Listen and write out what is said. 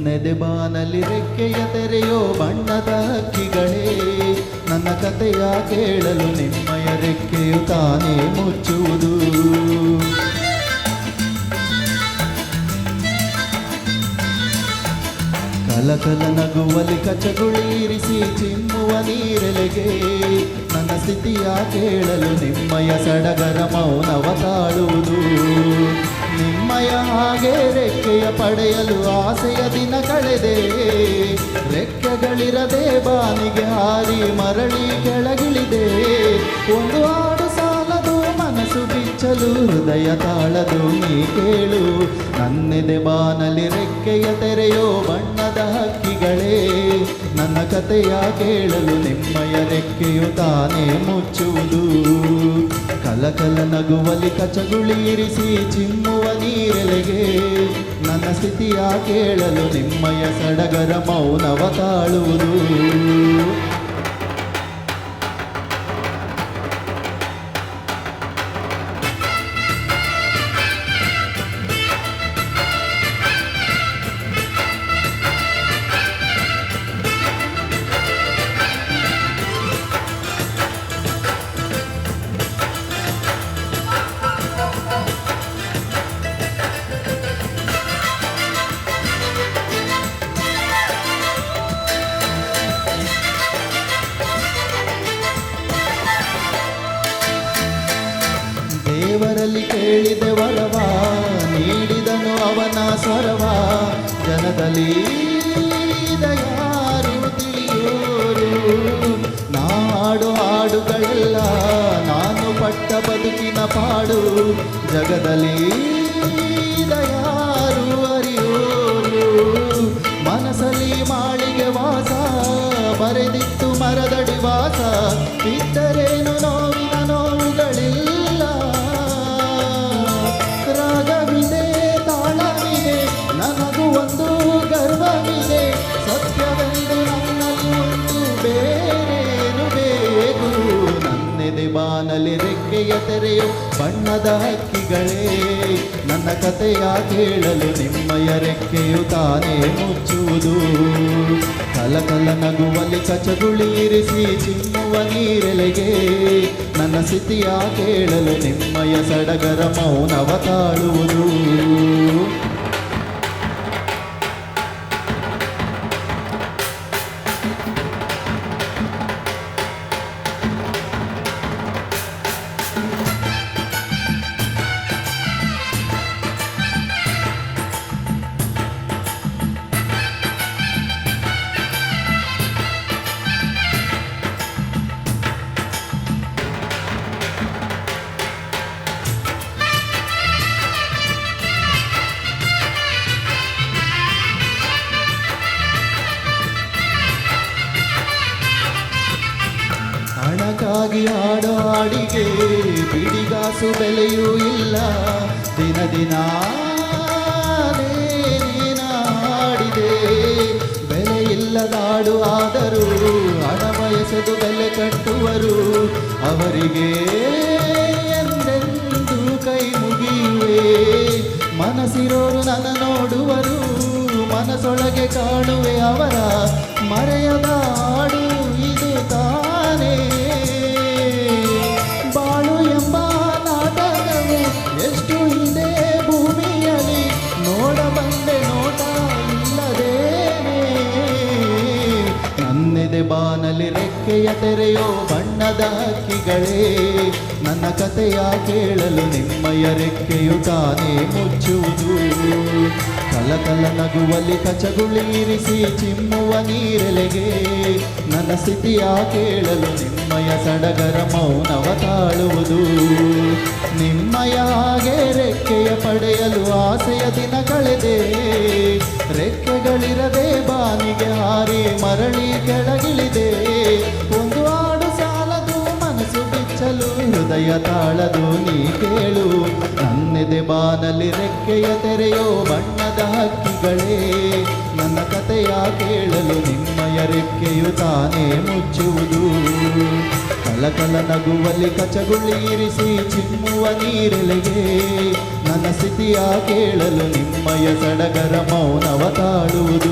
ನನ್ನೆದೆ ಬಾನಲಿ ರೆಕ್ಕೆಯ ತೆರೆಯೋ ಬಣ್ಣದ ಹಕ್ಕಿಗಳೇ, ನನ್ನ ಕಥೆಯ ಕೇಳಲು ನಿಮ್ಮಯ ರೆಕ್ಕೆಯು ತಾನೇ ಮುಚ್ಚುವುದು. ಕಲಕಲ ನಗುವಲಿ ಕಚಗುಳಿರಿಸಿ ಚಿಮ್ಮುವ ನೀರೆಲೆಗೆ, ನನ್ನ ಸ್ಥಿತಿಯ ಕೇಳಲು ನಿಮ್ಮಯ ಸಡಗರ ಮೌನವ ತಾಳುವುದು. ನಿಮ್ಮಯ ಹಾಗೆ ರೆಕ್ಕೆಯ ಪಡೆಯಲು ಆಸೆಯ ದಿನ ಕಳೆದೆ, ರೆಕ್ಕೆಗಳಿರದೆ ಬಾನಿಗೆ ಹಾರಿ ಮರಳಿ ಕೆಳಗಿಳಿದೆ. ಒಂದು ಹಾಡು ಸಾಲದು ಮನಸ್ಸು ಬಿಚ್ಚಲು ಹೃದಯ ತಾಳದು ನೀ ಕೇಳು. ನನ್ನೆದೆ ಬಾನಲಿ ರೆಕ್ಕೆಯ ತೆರೆಯೋ ಬಣ್ಣದ ಹಕ್ಕಿಗಳೇ, ನನ್ನ ಕಥೆಯ ಕೇಳಲು ನಿಮ್ಮಯ ರೆಕ್ಕೆಯು ತಾನೇ ಮುಚ್ಚುವುದು. ಕಲಕಲ ನಗುವಲಿ ಕಚಗುಳಿ ಇರಿಸಿ ಚಿಮ್ಮುವ ನೀರೆಲೆಗೆ, ನನ್ನ ಸ್ಥಿತಿಯ ಕೇಳಲು ನಿಮ್ಮಯ ಸಡಗರ ಮೌನವ ತಾಳುವುದು. ದೇವರಲ್ಲಿ ಕೇಳಿದೆ ವರವ, ನೀಡಿದನು ಅವನ ಸ್ವರವ. ಜನದಲ್ಲಿ ಯಾರು ತಿಳಿಯೋರು, ನಾಡು ಹಾಡುಗಳೆಲ್ಲ ನಾನು ಪಟ್ಟ ಬದುಕಿನ ಪಾಡು. ಜಗದಲ್ಲಿ ಯಾರು ಅರಿಯೋರು, ಮನಸ್ಸಲ್ಲಿ ಮಾಳಿಗೆ ವಾಸ, ಬರೆದಿತ್ತು ಮರದಡಿ ವಾಸ. ಇದ್ದರೇನು ನೋವಿನ ನೋವುಗಳಿಲ್ಲ, ರಾಗವಿದೆ ತಾಳವಿದೆ, ನನಗೂ ಒಂದು ಗರ್ವವಿದೆ. ಸತ್ಯವೆಂದು ನನ್ನಲ್ಲಿ ಒಂದು ಬೇರೇನು ಬೇಕು. ನನ್ನೆದೆ ಬಾನಲಿ ರೆಕ್ಕೆಯ ತೆರೆಯೋ ಬಣ್ಣದ ಹಕ್ಕಿಗಳೇ, ನನ್ನ ಕಥೆಯ ಕೇಳಲು ನಿಮ್ಮಯ ರೆಕ್ಕೆಯು ತಾನೇ ಮುಚ್ಚುವುದು. ಕಲಕಲ ನಗುವಲಿ ಕಚಗುಳಿ ಇರಿಸಿ ಚಿಮ್ಮುವ ನೀರೆಲೆಗೆ, ನನ್ನ ಸ್ಥಿತಿಯ ಕೇಳಲು ನಿಮ್ಮಯ ಸಡಗರ ಮೌನವ ತಾಳುವುದು. ಹಣಕ್ಕಾಗಿ ಆಡೋ ಹಾಡಿಗೆ ಬಿಡಿಗಾಸು ಬೆಲೆಯೂ ಇಲ್ಲ. ದಿನ ದಿನ ಹಾಡಿದೆ, ಬೆಲೆ ಇಲ್ಲದಾಡು ಆದರೂ ಹಣ ಬಯಸದು ಬೆಲೆ ಕಟ್ಟುವರು. ಅವರಿಗೆ ಎಂದೆಂದು ಕೈ ಮುಗಿಯುವೆ, ಮನಸ್ಸಿರೋರು ನನ್ನ ನೋಡುವರು. ಮನಸ್ಸೊಳಗೆ ಕಾಣುವೆ ಅವರ ಮರೆಯದ ಹಾಡು ಇದು ತಾನೇ. ಬಾಳು ಎಂಬ ನಾಟಕವು ಎಷ್ಟು ಇದೆ ಭೂಮಿಯಲ್ಲಿ, ನೋಡಬಂದೆ ನೋಟ ಇಲ್ಲದೇನೆ. ನನ್ನೆದೆ ಬಾನಲಿ ರೆಕ್ಕೆಯ ತೆರೆಯೋ ಬಣ್ಣದ ಹಕ್ಕಿಗಳೇ, ನನ್ನ ಕಥೆಯ ಕೇಳಲು ನಿಮ್ಮಯ ರೆಕ್ಕೆಯು ತಾನೇ ಮುಚ್ಚುವುದು. ಕಲಕಲ ನಗುವಲಿ ಕಚಗುಳಿ ಇರಿಸಿ ಚಿಮ್ಮುವ ನೀರೆಲೆಗೆ, ನನ್ನ ಸ್ಥಿತಿಯ ಕೇಳಲು ನಿಮ್ಮಯ ಸಡಗರ ಮೌನವ ತಾಳುವುದು. ನಿಮ್ಮಯ ಹಾಗೆ ರೆಕ್ಕೆಯ ಪಡೆಯಲು ಆಸೆಯ ದಿನ ಕಳೆದೆ, ರೆಕ್ಕೆಗಳಿರದೆ ಬಾನಿಗೆ ಹಾರಿ ಮರಳಿ ಕೆಳಗಿಳಿದೆ. ಒಂದು ಹಾಡು ಸಾಲದು ಮನಸ್ಸು ಬಿಚ್ಚಲು ಹೃದಯ ತಾಳದು ನೀ ಕೇಳು. ನನ್ನೆದೆ ಬಾನಲಿ ರೆಕ್ಕೆಯ ತೆರೆಯೋ ಬಣ್ಣದ ಹಕ್ಕಿಗಳೇ, ನನ್ನ ಕಥೆಯ ಕೇಳಲು ನಿಮ್ಮಯ ರೆಕ್ಕೆಯು ತಾನೇ ಮುಚ್ಚುವುದು. ಕಲಕಲ ನಗುವಲಿ ಕಚಗುಳಿ ಇರಿಸಿ ಚಿಮ್ಮುವ ನೀರೆಲೆಗೆ, ನನ್ನ ಸ್ಥಿತಿಯ ಕೇಳಲು ನಿಮ್ಮಯ ಸಡಗರ ಮೌನವ ತಾಳುವುದು